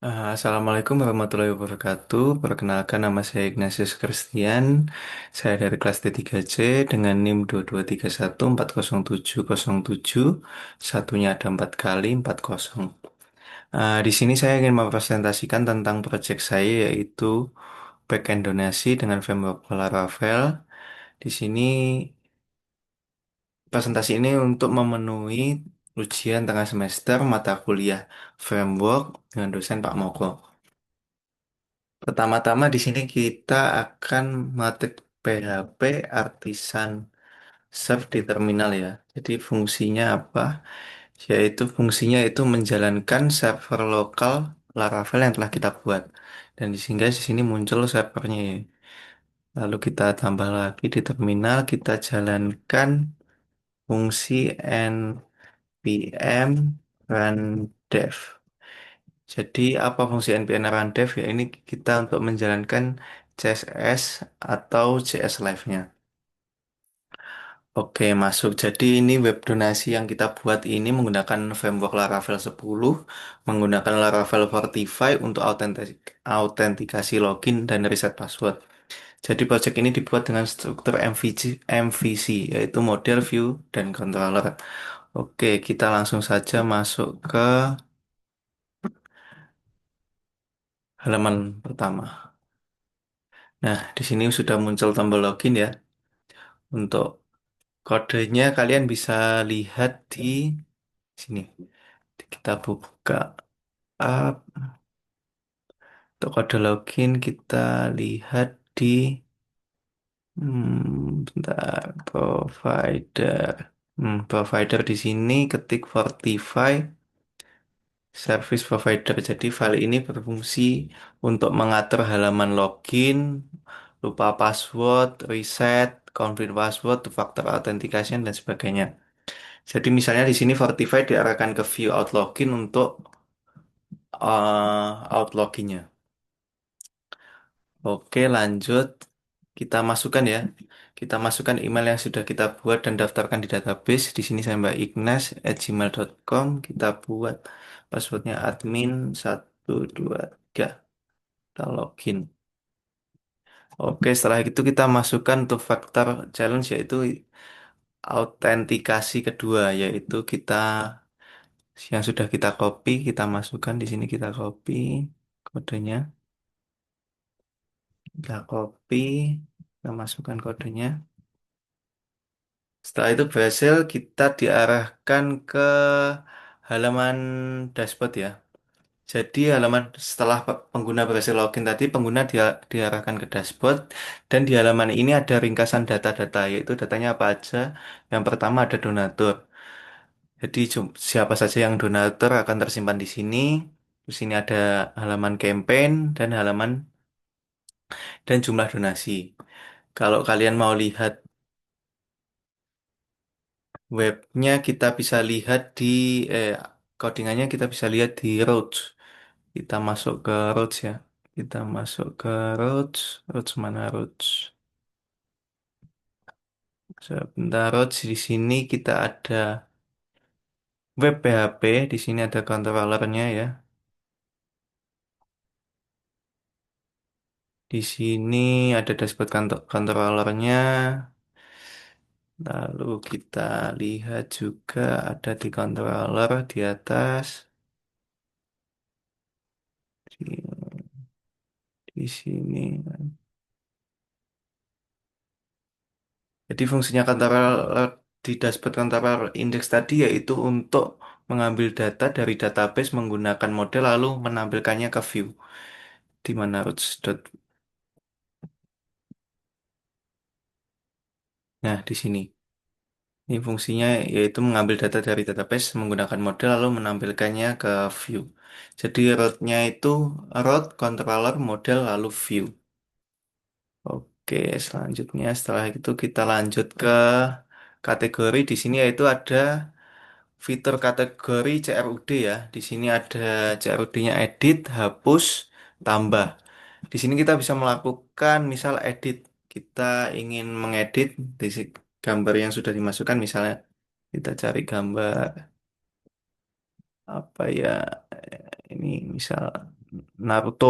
Assalamualaikum warahmatullahi wabarakatuh. Perkenalkan nama saya Ignatius Christian. Saya dari kelas D3C dengan NIM 2231407007. Satunya ada 4 kali 40. Di sini saya ingin mempresentasikan tentang proyek saya yaitu backend donasi dengan framework Laravel. Di sini presentasi ini untuk memenuhi ujian tengah semester mata kuliah framework dengan dosen Pak Moko. Pertama-tama di sini kita akan metik PHP artisan serve di terminal ya. Jadi fungsinya apa? Yaitu fungsinya itu menjalankan server lokal Laravel yang telah kita buat. Dan sehingga di sini muncul servernya ya. Lalu kita tambah lagi di terminal, kita jalankan fungsi npm run dev. Jadi apa fungsi npm run dev ya? Ini kita untuk menjalankan CSS atau JS Live-nya. Oke, masuk. Jadi ini web donasi yang kita buat ini menggunakan framework Laravel 10, menggunakan Laravel Fortify untuk autentikasi login dan reset password. Jadi project ini dibuat dengan struktur MVC, yaitu model, view, dan controller. Oke, kita langsung saja masuk ke halaman pertama. Nah, di sini sudah muncul tombol login ya. Untuk kodenya kalian bisa lihat di sini. Kita buka up. Untuk kode login kita lihat di bentar, provider. Provider di sini ketik Fortify Service Provider. Jadi file ini berfungsi untuk mengatur halaman login, lupa password, reset, confirm password, two factor authentication dan sebagainya. Jadi misalnya di sini Fortify diarahkan ke view out login untuk out loginnya. Oke, lanjut. Kita masukkan ya. Kita masukkan email yang sudah kita buat dan daftarkan di database. Di sini saya Mbak Ignas@gmail.com. Kita buat passwordnya admin 123. Kita login. Oke, setelah itu kita masukkan untuk faktor challenge yaitu autentikasi kedua, yaitu kita yang sudah kita copy, kita masukkan di sini kita copy kodenya. Kita copy, kita masukkan kodenya. Setelah itu berhasil, kita diarahkan ke halaman dashboard ya. Jadi halaman setelah pengguna berhasil login tadi, pengguna diarahkan ke dashboard dan di halaman ini ada ringkasan data-data, yaitu datanya apa aja. Yang pertama ada donatur. Jadi siapa saja yang donatur akan tersimpan di sini. Di sini ada halaman campaign dan halaman dan jumlah donasi. Kalau kalian mau lihat webnya kita bisa lihat di eh, codingannya kita bisa lihat di Roach. Kita masuk ke Roach ya. Kita masuk ke Roach. Roach mana Roach? Sebentar Roach di sini kita ada web PHP. Di sini ada controllernya ya. Di sini ada dashboard controllernya. Lalu kita lihat juga ada di controller di atas. Di sini. Jadi fungsinya controller di dashboard controller index tadi yaitu untuk mengambil data dari database menggunakan model lalu menampilkannya ke view di mana Nah, di sini. Ini fungsinya yaitu mengambil data dari database menggunakan model lalu menampilkannya ke view. Jadi root-nya itu root controller model lalu view. Oke, selanjutnya setelah itu kita lanjut ke kategori di sini yaitu ada fitur kategori CRUD ya. Di sini ada CRUD-nya edit, hapus, tambah. Di sini kita bisa melakukan misal edit. Kita ingin mengedit gambar yang sudah dimasukkan misalnya kita cari gambar apa ya ini misal. Naruto.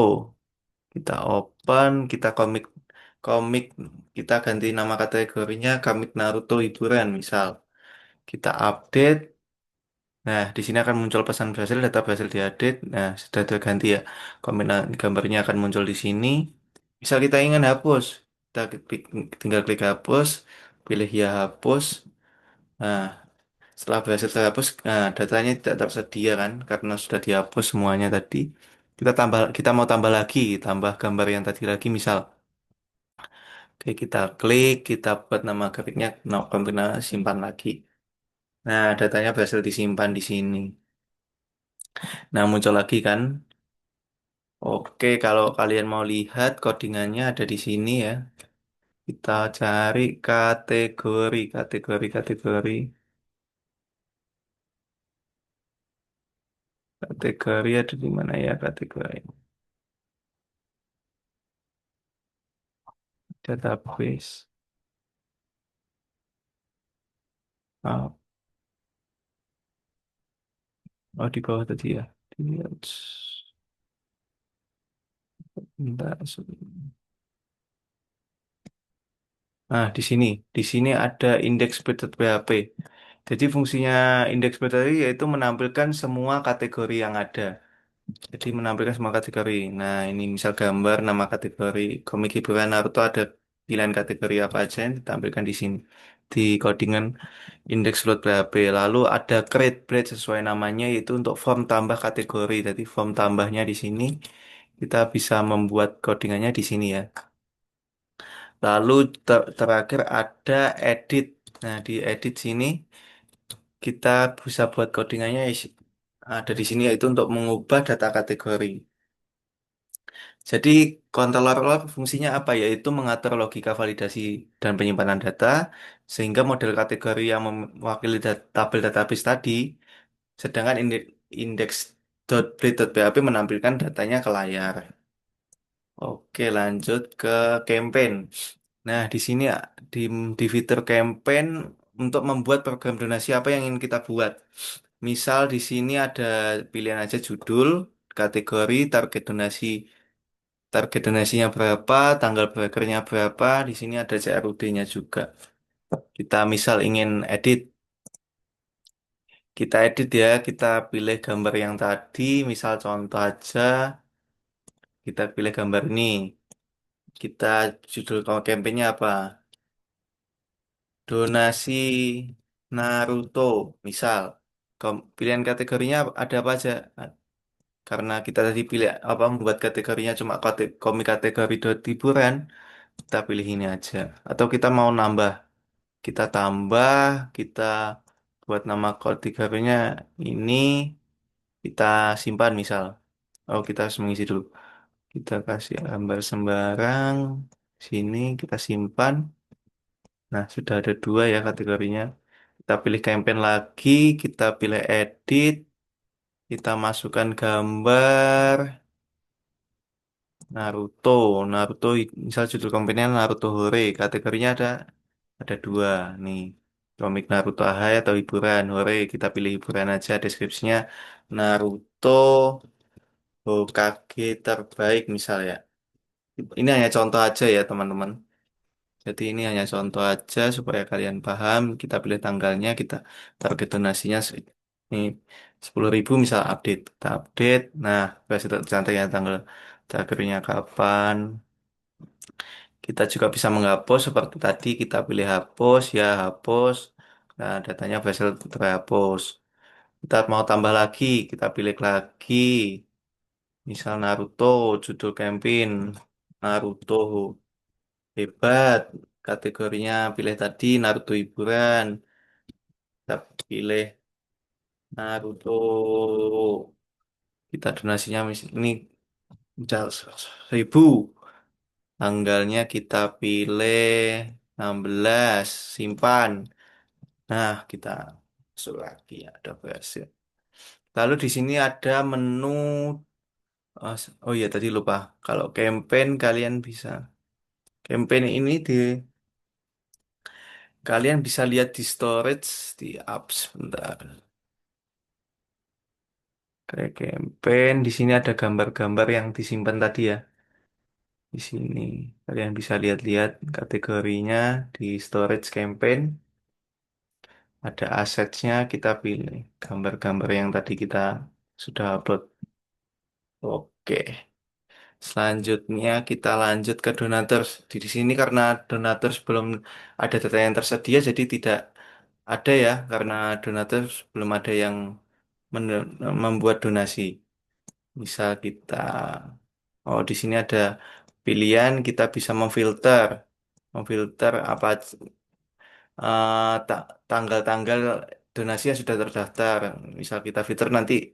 Kita open, kita komik komik kita ganti nama kategorinya komik Naruto hiburan misal. Kita update. Nah, di sini akan muncul pesan berhasil, data berhasil diupdate. Nah, sudah terganti ya. Gambarnya akan muncul di sini. Misal kita ingin hapus, kita tinggal klik hapus, pilih ya hapus. Nah, setelah berhasil terhapus, nah, datanya tidak tersedia kan, karena sudah dihapus semuanya tadi. Kita mau tambah lagi, tambah gambar yang tadi lagi, misal. Oke, kita klik, kita buat nama grafiknya, nah, simpan lagi. Nah, datanya berhasil disimpan di sini. Nah, muncul lagi kan. Oke, kalau kalian mau lihat codingannya ada di sini ya. Kita cari kategori. Kategori ada di mana ya kategori? Database. Oh, oh di bawah tadi ya. Dilihat. Bentar. Nah, di sini ada index.php. Jadi fungsinya index.php yaitu menampilkan semua kategori yang ada. Jadi menampilkan semua kategori. Nah, ini misal gambar, nama kategori, komik hiburan Naruto ada pilihan kategori apa aja yang ditampilkan di sini. Di codingan index.php. Lalu ada create sesuai namanya yaitu untuk form tambah kategori. Jadi form tambahnya di sini kita bisa membuat codingannya di sini ya. Lalu terakhir ada edit. Nah, di edit sini kita bisa buat codingannya ada di sini yaitu untuk mengubah data kategori. Jadi controller fungsinya apa? Yaitu mengatur logika validasi dan penyimpanan data sehingga model kategori yang mewakili tabel database tadi, sedangkan index.breed.php menampilkan datanya ke layar. Oke, lanjut ke campaign. Nah, di sini ya, di fitur campaign untuk membuat program donasi apa yang ingin kita buat. Misal di sini ada pilihan aja judul, kategori, target donasinya berapa, tanggal berakhirnya berapa. Di sini ada CRUD-nya juga. Kita misal ingin edit, kita edit ya, kita pilih gambar yang tadi, misal contoh aja, kita pilih gambar ini. Kita judul campaign-nya apa? Donasi Naruto, misal. Pilihan kategorinya ada apa aja? Nah, karena kita tadi pilih apa membuat kategorinya cuma komik kategori dot hiburan, kita pilih ini aja. Atau kita mau nambah, kita tambah, kita buat nama kategorinya ini, kita simpan misal. Oh, kita harus mengisi dulu. Kita kasih gambar sembarang, sini kita simpan. Nah, sudah ada dua ya kategorinya. Kita pilih campaign lagi, kita pilih edit, kita masukkan gambar Naruto. Misal judul campaignnya Naruto Hore, kategorinya ada dua nih. Komik Naruto Ahai atau hiburan Hore, kita pilih hiburan aja. Deskripsinya Naruto Hokage terbaik misal ya. Ini hanya contoh aja ya teman-teman. Jadi ini hanya contoh aja supaya kalian paham. Kita pilih tanggalnya, kita target donasinya ini 10.000 misal update. Kita update. Nah, kasih cantiknya tanggal terakhirnya kapan. Kita juga bisa menghapus seperti tadi. Kita pilih hapus, ya hapus. Nah, datanya berhasil terhapus. Kita mau tambah lagi, kita pilih lagi. Misal Naruto, judul campaign. Naruto. Hebat. Kategorinya pilih tadi Naruto hiburan. Kita pilih Naruto. Kita donasinya ini udah 1.000. Tanggalnya kita pilih 16. Simpan. Nah, kita masuk lagi. Ada berhasil. Lalu di sini ada menu. Oh iya tadi lupa. Kalau campaign kalian bisa. Campaign ini kalian bisa lihat di storage di apps. Bentar. Kayak campaign. Di sini ada gambar-gambar yang disimpan tadi ya. Di sini kalian bisa lihat-lihat kategorinya di storage campaign. Ada assetsnya, kita pilih gambar-gambar yang tadi kita sudah upload. Oke, selanjutnya kita lanjut ke donators. Di sini karena donators belum ada data yang tersedia, jadi tidak ada ya, karena donators belum ada yang membuat donasi. Bisa kita, oh di sini ada pilihan kita bisa memfilter, memfilter apa tanggal-tanggal donasi yang sudah terdaftar. Misal kita filter nanti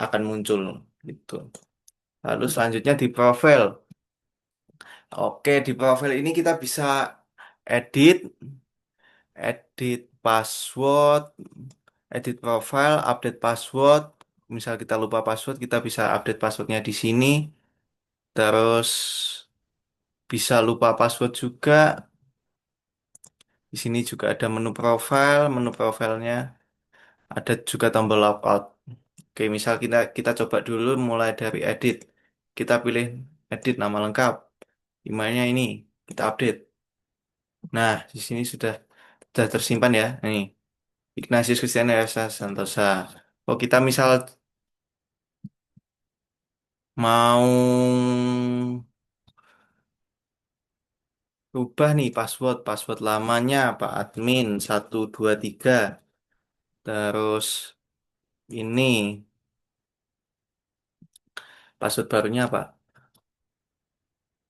akan muncul gitu. Lalu selanjutnya di profil. Oke, di profil ini kita bisa edit, edit password, edit profile, update password. Misal kita lupa password, kita bisa update passwordnya di sini. Terus bisa lupa password juga. Di sini juga ada menu profilnya ada juga tombol logout. Oke, misal kita coba dulu mulai dari edit. Kita pilih edit nama lengkap. Emailnya ini kita update. Nah, di sini sudah tersimpan ya. Ini Ignatius Christian Esa Santosa. Oh, kita misal mau rubah nih password lamanya Pak admin 123. Terus ini password barunya apa?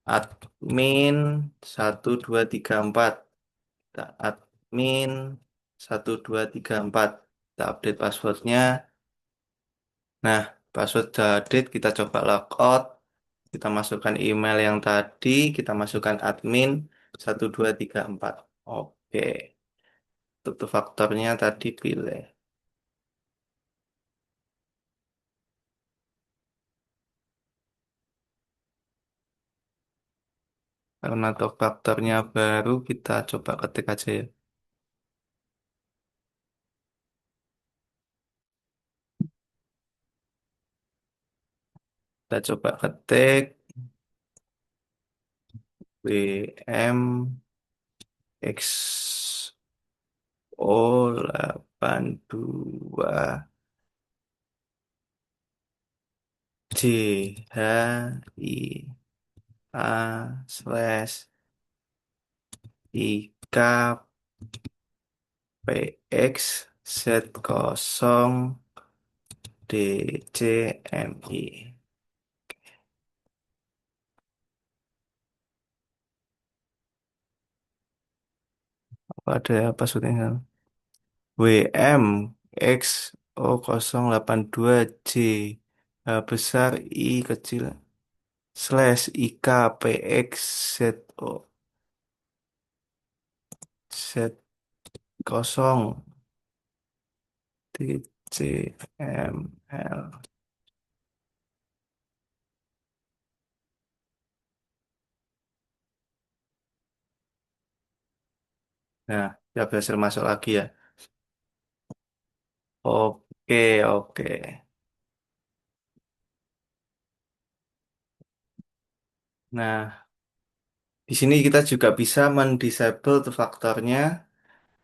Admin 1234. Kita admin 1234. Kita update passwordnya. Nah, password udah update. Kita coba logout. Kita masukkan email yang tadi. Kita masukkan admin 1234. Oke. Untuk faktornya tadi pilih. Karena untuk faktornya baru, kita coba ketik aja ya. Kita coba ketik WM X O 82 J H I A slash I K P X Z kosong D C M I. Apa ada apa maksudnya? W M X O 082 J H besar I kecil slash I K P X Z O Z kosong D C M L. Nah, ya berhasil masuk lagi ya. Oke, oke. Nah, di sini kita juga bisa mendisable tuh faktornya.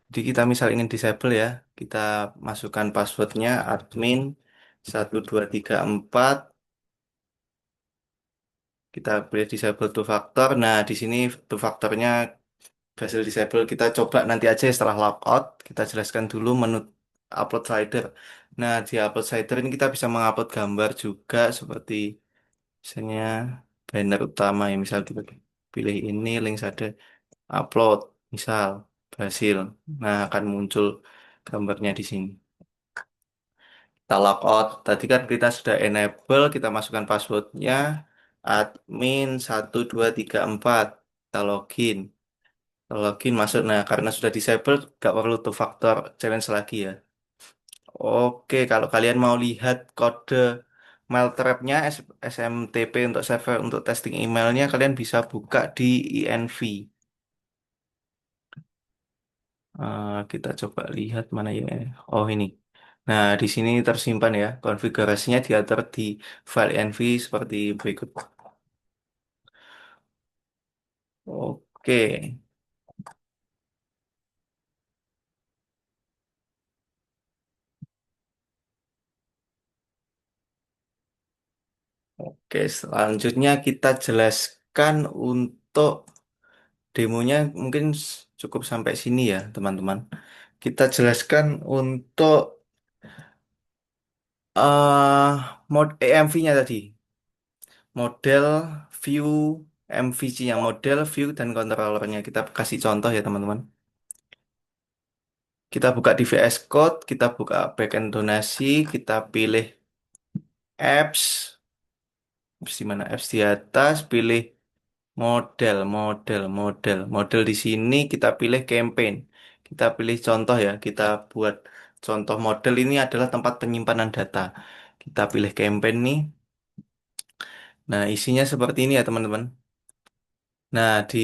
Jadi kita misal ingin disable ya, kita masukkan passwordnya admin 1234. Kita pilih disable two factor. Nah, di sini two factornya berhasil disable. Kita coba nanti aja setelah logout. Kita jelaskan dulu menu upload slider. Nah, di upload slider ini kita bisa mengupload gambar juga seperti misalnya banner utama ya. Misal kita pilih ini, link ada upload, misal berhasil. Nah, akan muncul gambarnya di sini. Kita logout. Tadi kan kita sudah enable, kita masukkan passwordnya admin 1234. Kita login. Kita login masuk. Nah, karena sudah disable, nggak perlu tuh faktor challenge lagi ya. Oke, kalau kalian mau lihat kode mail trapnya SMTP untuk server untuk testing emailnya, kalian bisa buka di INV. Kita coba lihat mana ya. Oh ini. Nah, di sini tersimpan ya. Konfigurasinya diatur di file env seperti berikut. Oke. Oke, selanjutnya kita jelaskan untuk demonya mungkin cukup sampai sini ya, teman-teman. Kita jelaskan untuk mode EMV-nya tadi. Model, view, MVC-nya, model, view, dan controllernya. Kita kasih contoh ya, teman-teman. Kita buka di VS Code, kita buka backend donasi, kita pilih apps, apps di mana? Apps di atas, pilih model di sini kita pilih campaign. Kita pilih contoh ya, kita buat contoh model ini adalah tempat penyimpanan data. Kita pilih campaign nih. Nah, isinya seperti ini ya, teman-teman. Nah, di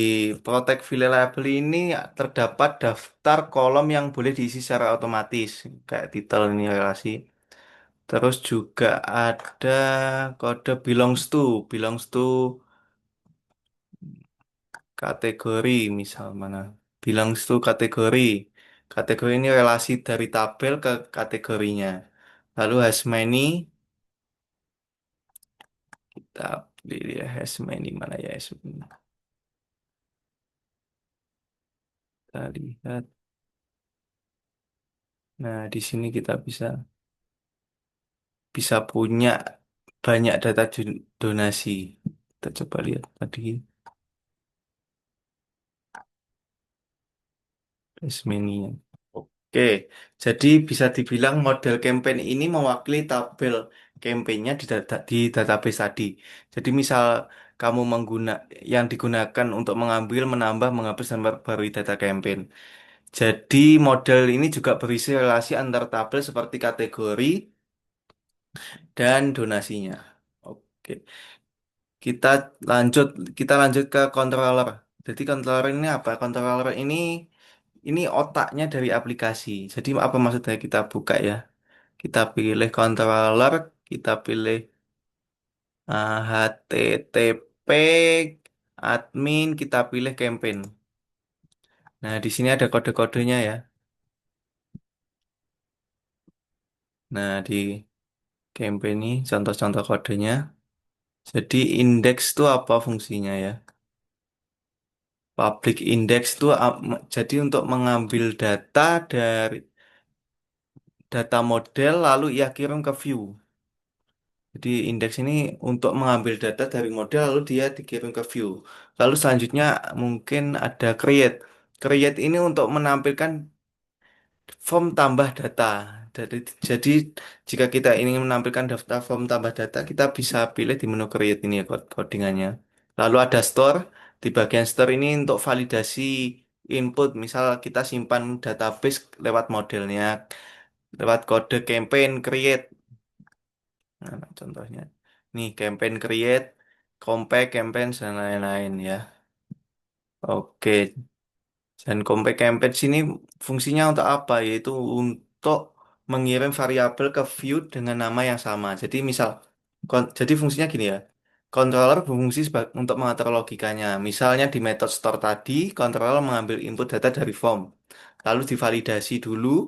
Protect Reliable ini terdapat daftar kolom yang boleh diisi secara otomatis, kayak titel ini relasi. Terus juga ada kode belongs to kategori, misal mana? Belongs to kategori. Kategori ini relasi dari tabel ke kategorinya. Lalu has many, kita pilih ya, has many mana ya, has many. Kita lihat. Nah, di sini kita bisa bisa punya banyak data donasi. Kita coba lihat tadi has many-nya. Oke, jadi bisa dibilang model campaign ini mewakili tabel campaignnya di database tadi. Jadi misal kamu yang digunakan untuk mengambil, menambah, menghapus, dan memperbarui data campaign. Jadi model ini juga berisi relasi antar tabel seperti kategori dan donasinya. Oke, kita lanjut kita lanjut ke controller. Jadi controller ini apa? Controller ini otaknya dari aplikasi. Jadi apa maksudnya kita buka ya? Kita pilih controller, kita pilih HTTP, admin, kita pilih campaign. Nah, di sini ada kode-kodenya ya. Nah, di campaign ini contoh-contoh kodenya. Jadi index itu apa fungsinya ya? Public index itu jadi untuk mengambil data model lalu ia kirim ke view. Jadi indeks ini untuk mengambil data dari model lalu dia dikirim ke view. Lalu selanjutnya mungkin ada create. Create ini untuk menampilkan form tambah data. Jadi jika kita ingin menampilkan daftar form tambah data, kita bisa pilih di menu create ini ya codingannya. Lalu ada store. Di bagian store ini untuk validasi input. Misal kita simpan database lewat modelnya, lewat kode campaign create. Nah, contohnya. Nih, campaign create, compact, campaign, dan lain-lain ya. Oke, dan compact campaign sini fungsinya untuk apa? Yaitu untuk mengirim variabel ke view dengan nama yang sama. Jadi misal, jadi fungsinya gini ya. Controller berfungsi untuk mengatur logikanya. Misalnya di method store tadi, controller mengambil input data dari form. Lalu divalidasi dulu,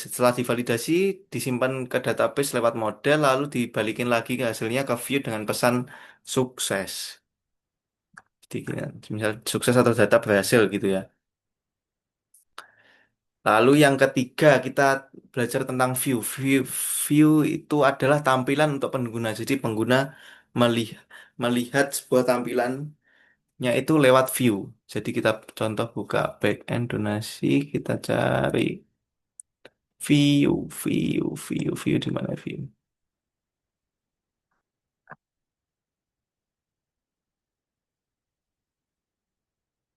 setelah divalidasi, disimpan ke database lewat model, lalu dibalikin lagi ke hasilnya ke view dengan pesan sukses. Jadi, misal sukses atau data berhasil gitu ya. Lalu yang ketiga, kita belajar tentang view. View itu adalah tampilan untuk pengguna. Jadi pengguna melihat, melihat sebuah tampilannya itu lewat view. Jadi kita contoh buka backend donasi, kita cari view di mana view?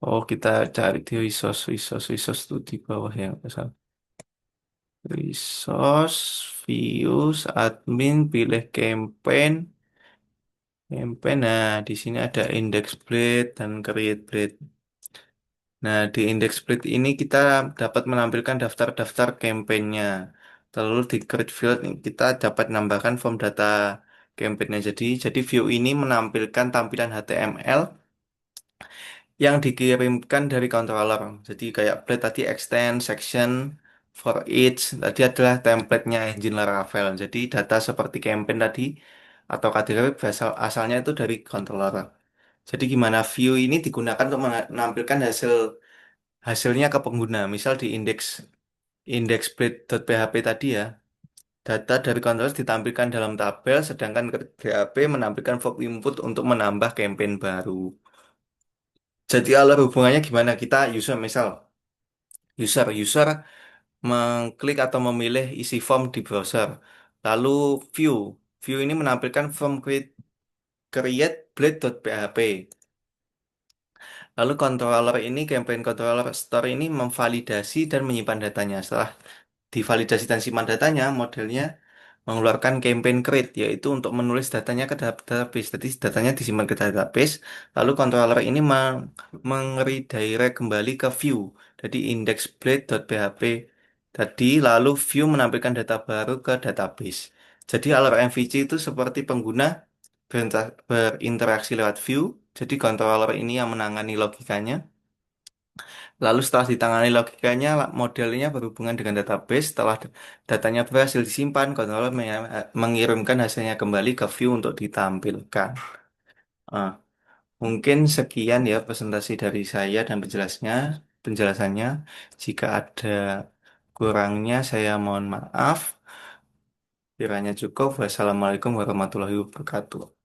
Oh, kita cari di resource itu di bawah ya, nggak salah. Resource, views, admin, pilih campaign. Nah, di sini ada index blade dan create blade. Nah, di index split ini kita dapat menampilkan daftar-daftar campaignnya. Lalu di create field kita dapat menambahkan form data campaign-nya. Jadi view ini menampilkan tampilan HTML yang dikirimkan dari controller. Jadi kayak plate tadi extend, section, for each tadi adalah template-nya engine Laravel. Jadi data seperti campaign tadi atau kategori asalnya itu dari controller. Jadi gimana view ini digunakan untuk menampilkan hasilnya ke pengguna. Misal di index.php tadi ya, data dari controller ditampilkan dalam tabel, sedangkan PHP menampilkan form input untuk menambah campaign baru. Jadi alur hubungannya gimana? Kita user mengklik atau memilih isi form di browser. Lalu view, view ini menampilkan form create blade.php. Lalu controller ini, campaign controller store ini memvalidasi dan menyimpan datanya. Setelah divalidasi dan simpan datanya, modelnya mengeluarkan campaign create, yaitu untuk menulis datanya ke database. Jadi datanya disimpan ke database, lalu controller ini meng-redirect kembali ke view. Jadi index.blade.php tadi, lalu view menampilkan data baru ke database. Jadi alur MVC itu seperti pengguna berinteraksi lewat view. Jadi controller ini yang menangani logikanya. Lalu setelah ditangani logikanya, modelnya berhubungan dengan database. Setelah datanya berhasil disimpan, controller mengirimkan hasilnya kembali ke view untuk ditampilkan. Ah, mungkin sekian ya presentasi dari saya dan penjelasannya. Jika ada kurangnya, saya mohon maaf. Kiranya cukup. Wassalamualaikum warahmatullahi wabarakatuh.